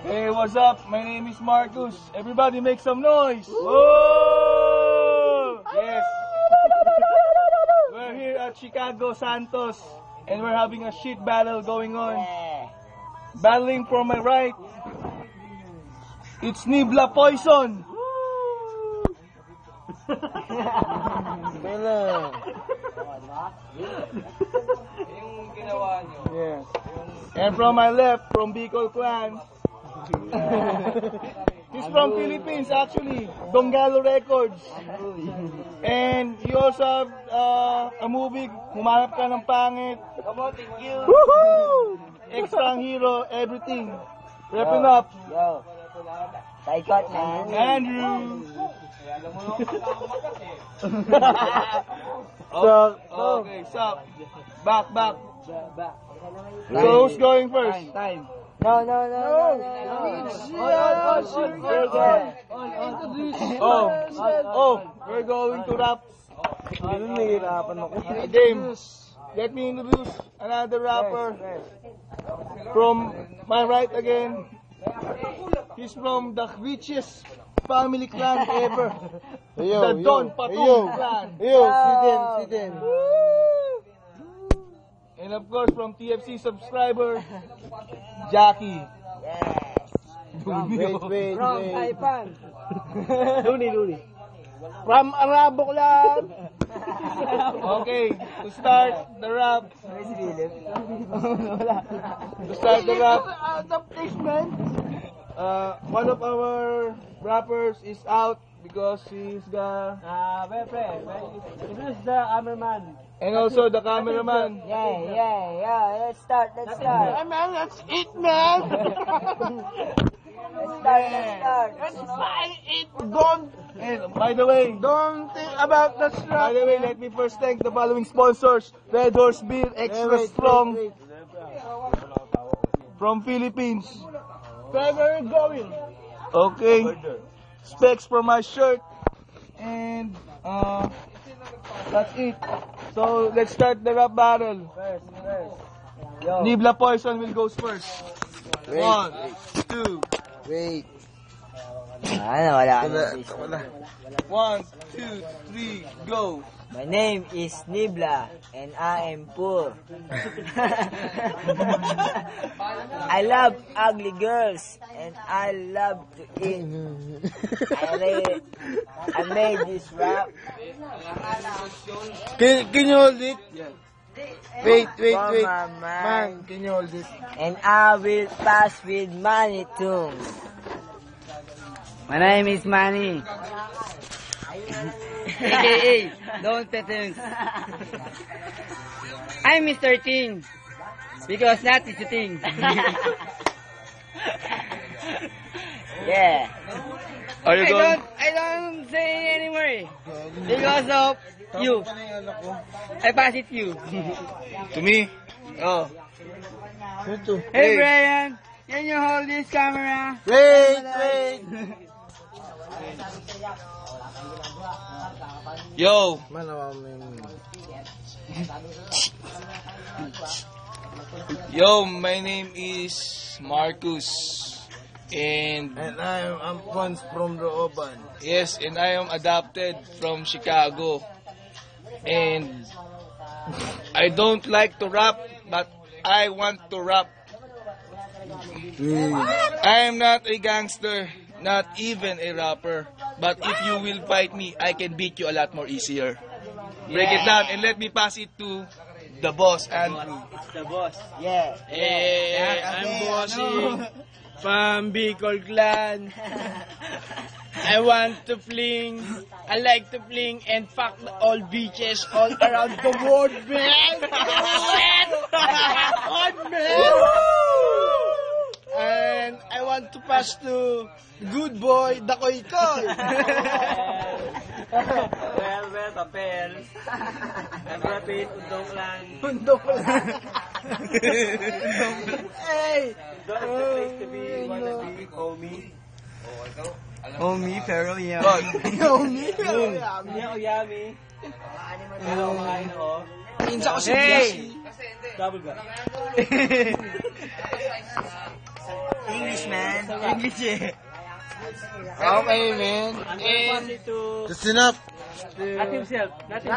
Hey, what's up? My name is Marcus. Everybody make some noise. Whoa! Yes. We're here at Chicago Santos and we're having a shit battle going on. Battling from my right, it's Nibla Poison. Yes. And from my left, from Bicol Clan. He's from Philippines actually, Donggalo Records. And he also have a movie, Humanap Ka ng Pangit. Thank you. Woohoo! Extra hero, everything. Wrapping up. Yo. Taikot, man. Andrew. Okay, stop. Back. So who's going first? Time. No. We're going to rap. Game. Let me introduce another rapper. From my right again. He's from the richest family clan ever. The Don Patong clan. Sit in. And of course from TFC subscriber, Jackie. Wait. From Taipan. Luni. From Araboclan. Okay, to start the rap. One of our rappers is out because he's got This is the cameraman. and also the cameraman. Yeah. Let's start. Man, that's it, man. Let's start. Let's buy it. Don't And by the way, think about the strap. let me first thank the following sponsors: Red Horse Beer, extra strong from Philippines. Where are you going? Okay, specs for my shirt, and that's it. So let's start the rap battle. Yo. Nibla Poison will go first. Wait. 1, 2. Wait. Wala. 1, 2, 3, go. My name is Nibla and I am poor. I love ugly girls and I love to eat. I made this rap. Can you hold it? Yeah. Wait. From my mind. Can you hold it? And I will pass with money too. My name is Manny. AKA Don't Petons. I'm Mr. Ting because that is a thing. Yeah. Are you going? I don't say anymore because of you. I pass it to you. To me? Oh. Hey Brian, can you hold this camera? Wait. Yo. Yo, my name is Marcus. And I'm Pons from Rooban. yes, and I am adopted from Chicago. And I don't like to rap, but I want to rap. I am not a gangster, not even a rapper. But if you will fight me, I can beat you a lot more easier. Break it down and let me pass it to the boss, Andrew. The boss. Yeah. I'm Bossy from Bicol Clan. I want to fling. I like to fling and fuck the old bitches all around the world, man. And I want to pass to good boy, Dakoy Koy. Well, papel. Nag-repeat, undok lang. Hey! Don't expect to be, wanna be, homie. Homie, pero yeah. Yummy. Ano kumain ako? Pinsa ko si Double ba? English eh. Okay, man. And That's enough. not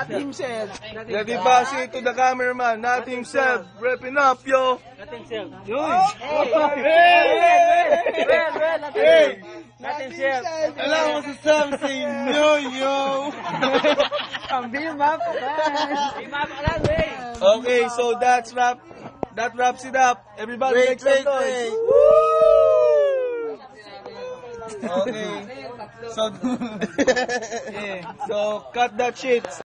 himself. Let me pass it to the cameraman. Not himself. Wrapping up, yo. Hey! Not himself. Alam mo sa something, yo, yo. Okay, so that wraps it up. Everybody make some noise. Woo! Okay. So, so cut that shit.